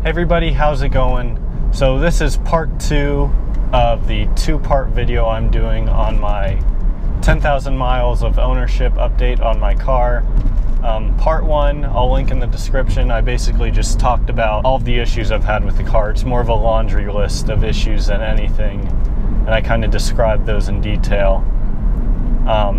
Hey everybody, how's it going? So this is part 2 of the 2-part video I'm doing on my 10,000 miles of ownership update on my car. Part 1, I'll link in the description. I basically just talked about all of the issues I've had with the car. It's more of a laundry list of issues than anything, and I kind of described those in detail.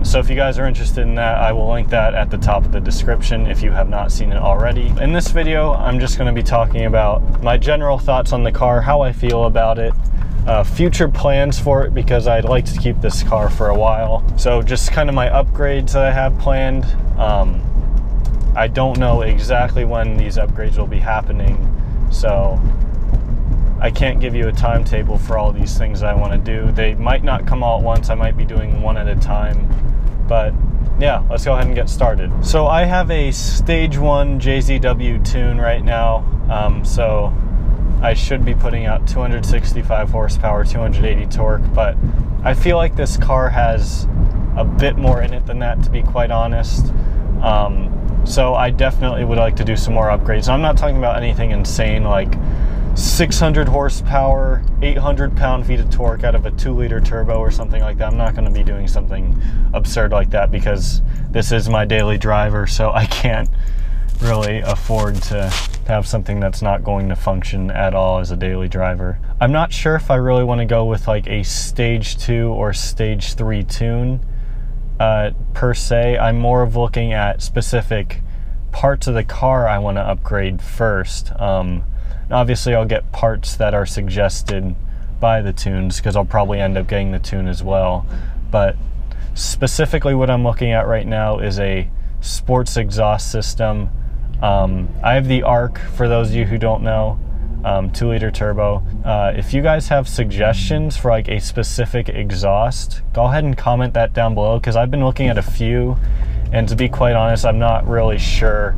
So if you guys are interested in that, I will link that at the top of the description if you have not seen it already. In this video, I'm just going to be talking about my general thoughts on the car, how I feel about it, future plans for it, because I'd like to keep this car for a while. So just kind of my upgrades that I have planned. I don't know exactly when these upgrades will be happening, so I can't give you a timetable for all these things I want to do. They might not come all at once. I might be doing one at a time. But yeah, let's go ahead and get started. So I have a stage 1 JZW tune right now. So I should be putting out 265 horsepower, 280 torque. But I feel like this car has a bit more in it than that, to be quite honest. So I definitely would like to do some more upgrades. I'm not talking about anything insane like 600 horsepower, 800 pound-feet of torque out of a 2-liter turbo or something like that. I'm not going to be doing something absurd like that because this is my daily driver, so I can't really afford to have something that's not going to function at all as a daily driver. I'm not sure if I really want to go with like a stage 2 or stage 3 tune per se. I'm more of looking at specific parts of the car I want to upgrade first. Obviously, I'll get parts that are suggested by the tunes because I'll probably end up getting the tune as well. But specifically what I'm looking at right now is a sports exhaust system. I have the ARC, for those of you who don't know, 2-liter turbo. If you guys have suggestions for like a specific exhaust, go ahead and comment that down below because I've been looking at a few, and to be quite honest, I'm not really sure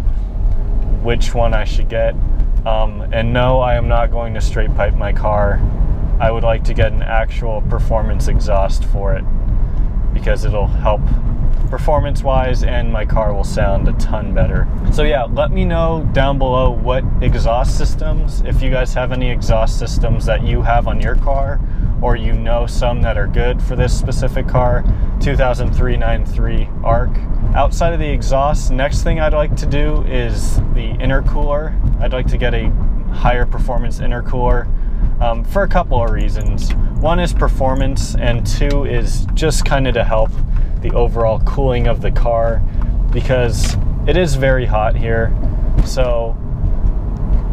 which one I should get. And no, I am not going to straight pipe my car. I would like to get an actual performance exhaust for it because it'll help performance wise and my car will sound a ton better. So yeah, let me know down below what exhaust systems, if you guys have any exhaust systems that you have on your car, or you know some that are good for this specific car. 2003 93 ARC. Outside of the exhaust, next thing I'd like to do is the intercooler. I'd like to get a higher performance intercooler for a couple of reasons. One is performance, and 2 is just kind of to help the overall cooling of the car because it is very hot here. So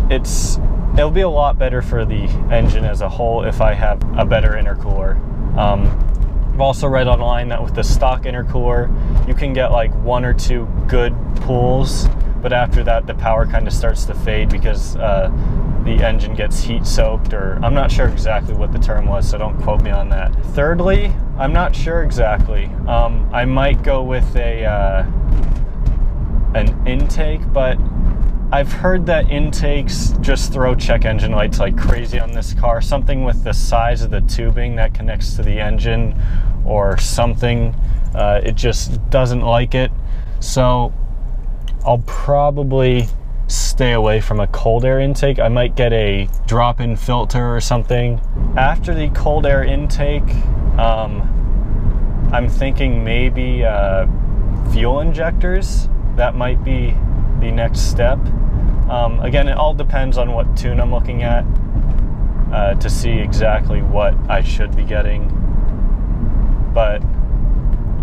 it'll be a lot better for the engine as a whole if I have a better intercooler. I've also read online that with the stock intercooler, you can get like 1 or 2 good pulls, but after that the power kind of starts to fade because the engine gets heat soaked, or I'm not sure exactly what the term was, so don't quote me on that. Thirdly, I'm not sure exactly. I might go with an intake, but I've heard that intakes just throw check engine lights like crazy on this car. Something with the size of the tubing that connects to the engine or something. It just doesn't like it. So I'll probably stay away from a cold air intake. I might get a drop-in filter or something. After the cold air intake, I'm thinking maybe fuel injectors. That might be the next step. Again, it all depends on what tune I'm looking at to see exactly what I should be getting, but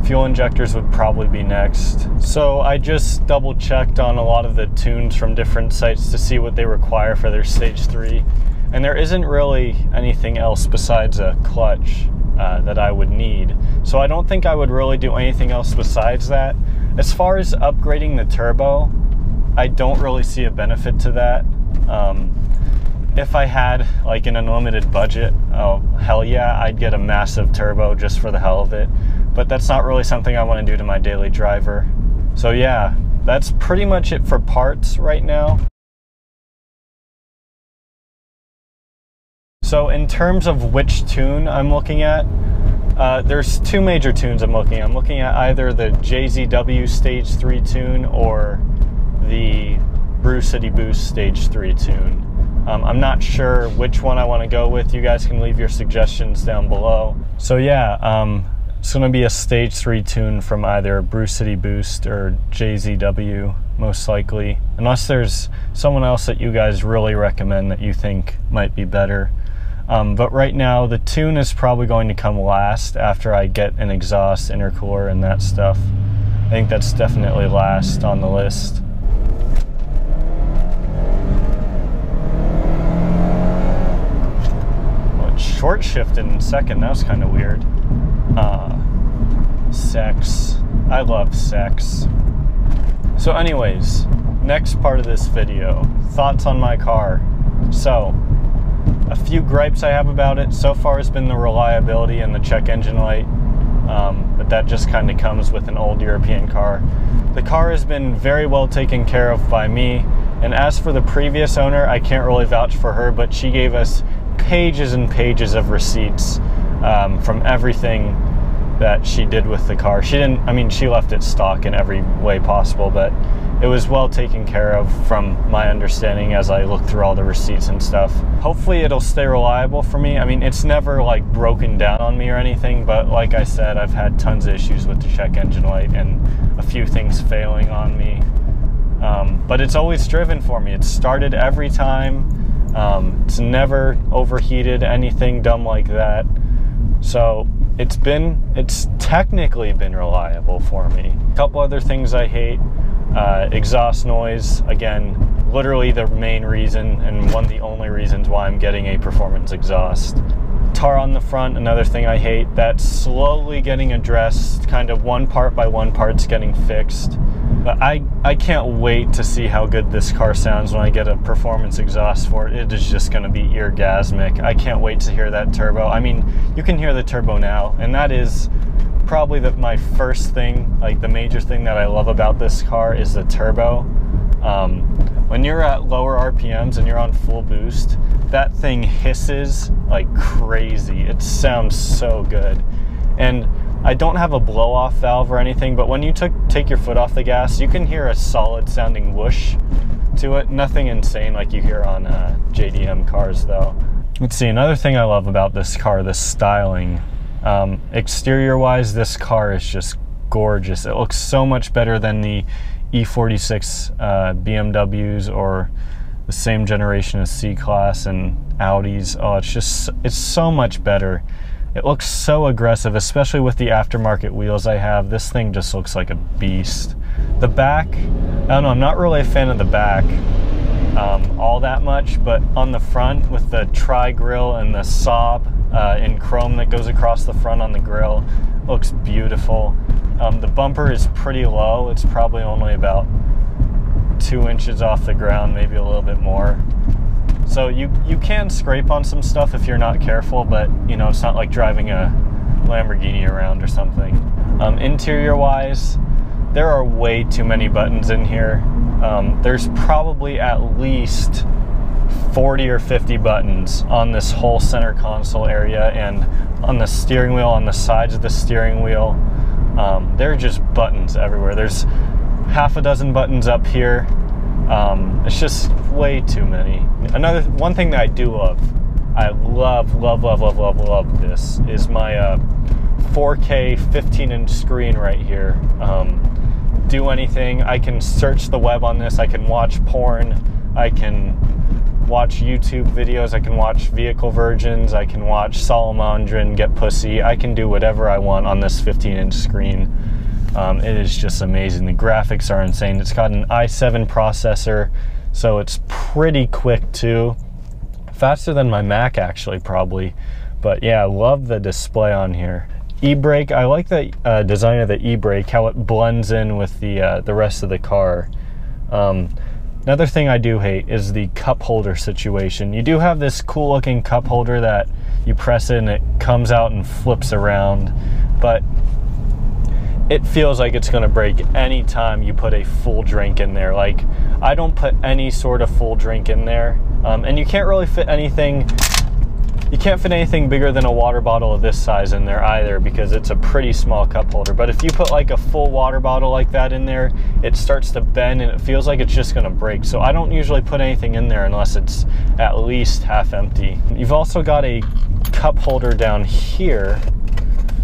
fuel injectors would probably be next. So I just double checked on a lot of the tunes from different sites to see what they require for their stage 3, and there isn't really anything else besides a clutch that I would need. So I don't think I would really do anything else besides that. As far as upgrading the turbo, I don't really see a benefit to that. If I had like an unlimited budget, oh hell yeah, I'd get a massive turbo just for the hell of it. But that's not really something I want to do to my daily driver. So yeah, that's pretty much it for parts right now. So in terms of which tune I'm looking at, there's 2 major tunes I'm looking at. I'm looking at either the JZW Stage 3 tune or the Brew City Boost Stage 3 tune. I'm not sure which one I want to go with. You guys can leave your suggestions down below. So yeah, it's going to be a stage 3 tune from either Brew City Boost or JZW, most likely, unless there's someone else that you guys really recommend that you think might be better. But right now, the tune is probably going to come last after I get an exhaust, intercooler, and that stuff. I think that's definitely last on the list. Short shifted in second, that was kind of weird. Sex. I love sex. So anyways, next part of this video, thoughts on my car. So, a few gripes I have about it so far has been the reliability and the check engine light, but that just kind of comes with an old European car. The car has been very well taken care of by me, and as for the previous owner, I can't really vouch for her, but she gave us pages and pages of receipts from everything that she did with the car. She didn't, I mean, she left it stock in every way possible, but it was well taken care of from my understanding as I looked through all the receipts and stuff. Hopefully it'll stay reliable for me. I mean, it's never like broken down on me or anything, but like I said, I've had tons of issues with the check engine light and a few things failing on me. But it's always driven for me. It's started every time. It's never overheated, anything dumb like that. So it's technically been reliable for me. A couple other things I hate. Exhaust noise, again, literally the main reason and one of the only reasons why I'm getting a performance exhaust. Tar on the front, another thing I hate. That's slowly getting addressed, kind of one part by one part's getting fixed. But I can't wait to see how good this car sounds when I get a performance exhaust for it. It is just going to be eargasmic. I can't wait to hear that turbo. I mean, you can hear the turbo now, and that is probably my first thing, like the major thing that I love about this car is the turbo. When you're at lower RPMs and you're on full boost, that thing hisses like crazy. It sounds so good. And I don't have a blow-off valve or anything, but when you take your foot off the gas, you can hear a solid sounding whoosh to it. Nothing insane like you hear on JDM cars though. Let's see, another thing I love about this car, the styling. Exterior wise, this car is just gorgeous. It looks so much better than the E46 BMWs or the same generation as C-Class and Audis. Oh, it's so much better. It looks so aggressive, especially with the aftermarket wheels I have. This thing just looks like a beast. The back, I don't know, I'm not really a fan of the back all that much, but on the front with the tri-grill and the Saab in chrome that goes across the front on the grill, looks beautiful. The bumper is pretty low. It's probably only about 2 inches off the ground, maybe a little bit more. So you can scrape on some stuff if you're not careful, but you know, it's not like driving a Lamborghini around or something. Interior wise, there are way too many buttons in here. There's probably at least 40 or 50 buttons on this whole center console area and on the steering wheel, on the sides of the steering wheel. There are just buttons everywhere. There's half a dozen buttons up here. It's just way too many. One thing that I do love, I love this, is my 4K 15-inch screen right here. Do anything. I can search the web on this. I can watch porn. I can watch YouTube videos. I can watch vehicle virgins. I can watch Salamandra Get Pussy. I can do whatever I want on this 15-inch screen. It is just amazing. The graphics are insane. It's got an i7 processor, so it's pretty quick too. Faster than my Mac actually, probably. But yeah, I love the display on here. E-brake, I like the design of the e-brake, how it blends in with the rest of the car. Another thing I do hate is the cup holder situation. You do have this cool looking cup holder that you press it and it comes out and flips around, but it feels like it's gonna break any time you put a full drink in there. Like, I don't put any sort of full drink in there, and you can't really fit anything You can't fit anything bigger than a water bottle of this size in there either, because it's a pretty small cup holder. But if you put like a full water bottle like that in there, it starts to bend and it feels like it's just gonna break. So I don't usually put anything in there unless it's at least half empty. You've also got a cup holder down here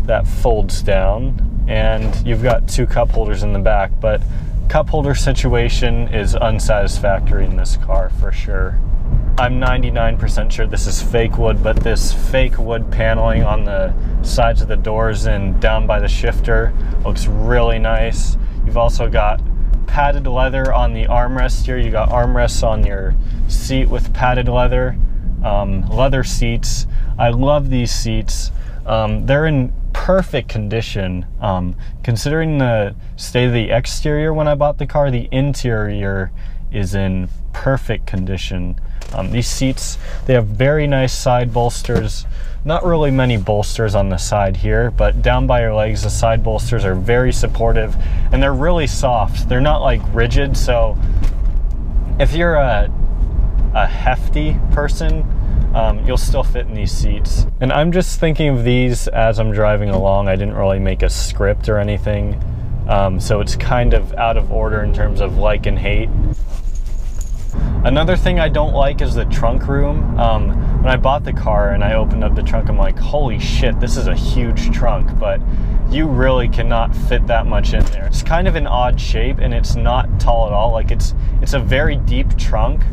that folds down, and you've got 2 cup holders in the back, but cup holder situation is unsatisfactory in this car for sure. I'm 99% sure this is fake wood, but this fake wood paneling on the sides of the doors and down by the shifter looks really nice. You've also got padded leather on the armrest here. You got armrests on your seat with padded leather, leather seats. I love these seats. They're in perfect condition. Considering the state of the exterior when I bought the car, the interior is in perfect condition. These seats, they have very nice side bolsters. Not really many bolsters on the side here, but down by your legs, the side bolsters are very supportive, and they're really soft. They're not like rigid, so if you're a hefty person, you'll still fit in these seats. And I'm just thinking of these as I'm driving along. I didn't really make a script or anything, so it's kind of out of order in terms of like and hate. Another thing I don't like is the trunk room. When I bought the car and I opened up the trunk, I'm like, holy shit, this is a huge trunk, but you really cannot fit that much in there. It's kind of an odd shape, and it's not tall at all. Like it's a very deep trunk,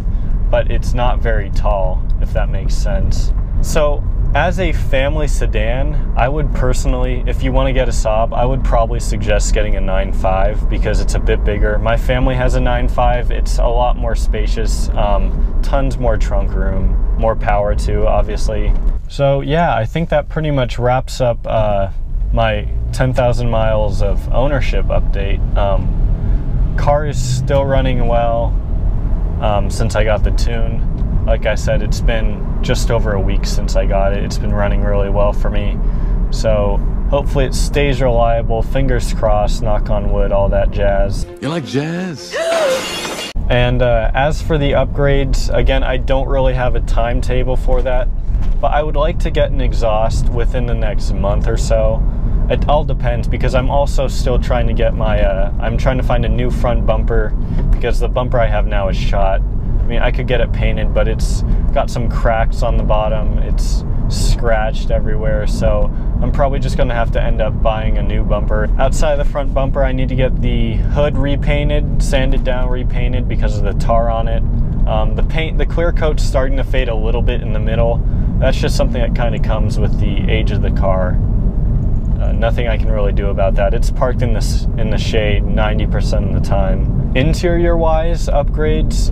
but it's not very tall, if that makes sense. So as a family sedan, I would personally, if you want to get a Saab, I would probably suggest getting a 9.5 because it's a bit bigger. My family has a 9.5. It's a lot more spacious, tons more trunk room, more power too, obviously. So yeah, I think that pretty much wraps up my 10,000 miles of ownership update. Car is still running well since I got the tune. Like I said, it's been just over a week since I got it. It's been running really well for me. So hopefully it stays reliable. Fingers crossed, knock on wood, all that jazz. You like jazz? And as for the upgrades, again, I don't really have a timetable for that, but I would like to get an exhaust within the next month or so. It all depends, because I'm also still trying to get my, I'm trying to find a new front bumper, because the bumper I have now is shot. I mean, I could get it painted, but it's got some cracks on the bottom. It's scratched everywhere, so I'm probably just gonna have to end up buying a new bumper. Outside of the front bumper, I need to get the hood repainted, sanded down, repainted because of the tar on it. The clear coat's starting to fade a little bit in the middle. That's just something that kind of comes with the age of the car. Nothing I can really do about that. It's parked in the shade 90% of the time. Interior-wise upgrades,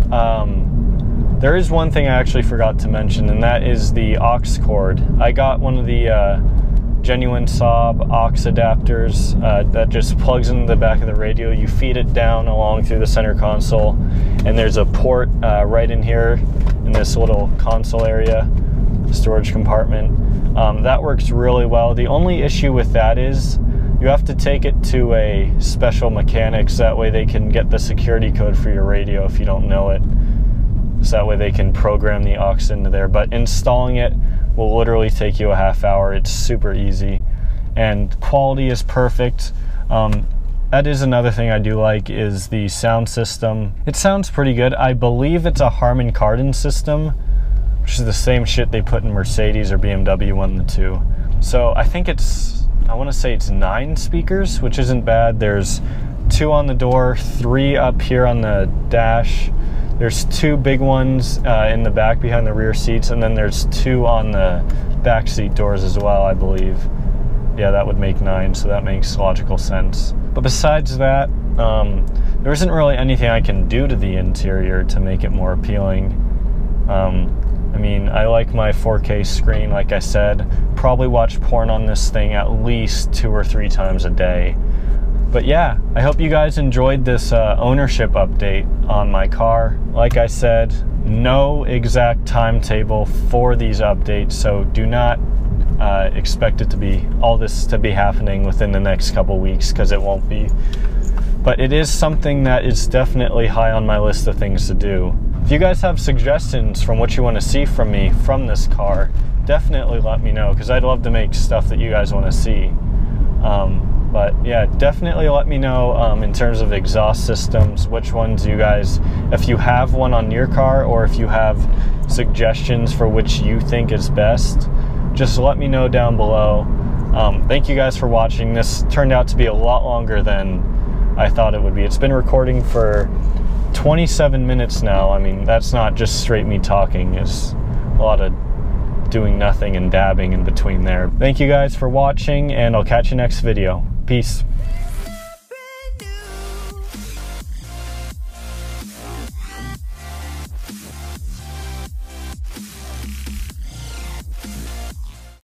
there is one thing I actually forgot to mention, and that is the aux cord. I got one of the genuine Saab aux adapters that just plugs into the back of the radio. You feed it down along through the center console, and there's a port right in here in this little console area, storage compartment. That works really well. The only issue with that is you have to take it to a special mechanic, so that way they can get the security code for your radio if you don't know it. So that way they can program the aux into there. But installing it will literally take you a half hour. It's super easy. And quality is perfect. That is another thing I do like, is the sound system. It sounds pretty good. I believe it's a Harman Kardon system, which is the same shit they put in Mercedes or BMW, one of the two. So I think I want to say it's 9 speakers, which isn't bad. There's 2 on the door, 3 up here on the dash. There's 2 big ones in the back behind the rear seats, and then there's 2 on the back seat doors as well, I believe. Yeah, that would make 9, so that makes logical sense. But besides that, there isn't really anything I can do to the interior to make it more appealing. I mean, I like my 4K screen, like I said. Probably watch porn on this thing at least 2 or 3 times a day. But yeah, I hope you guys enjoyed this ownership update on my car. Like I said, no exact timetable for these updates, so do not expect it to be all this to be happening within the next couple weeks, because it won't be. But it is something that is definitely high on my list of things to do. If you guys have suggestions from what you want to see from me from this car, definitely let me know, because I'd love to make stuff that you guys want to see. But yeah, definitely let me know in terms of exhaust systems, which ones you guys, if you have one on your car, or if you have suggestions for which you think is best, just let me know down below. Thank you guys for watching. This turned out to be a lot longer than I thought it would be. It's been recording for 27 minutes now. I mean, that's not just straight me talking. It's a lot of doing nothing and dabbing in between there. Thank you guys for watching, and I'll catch you next video. Peace.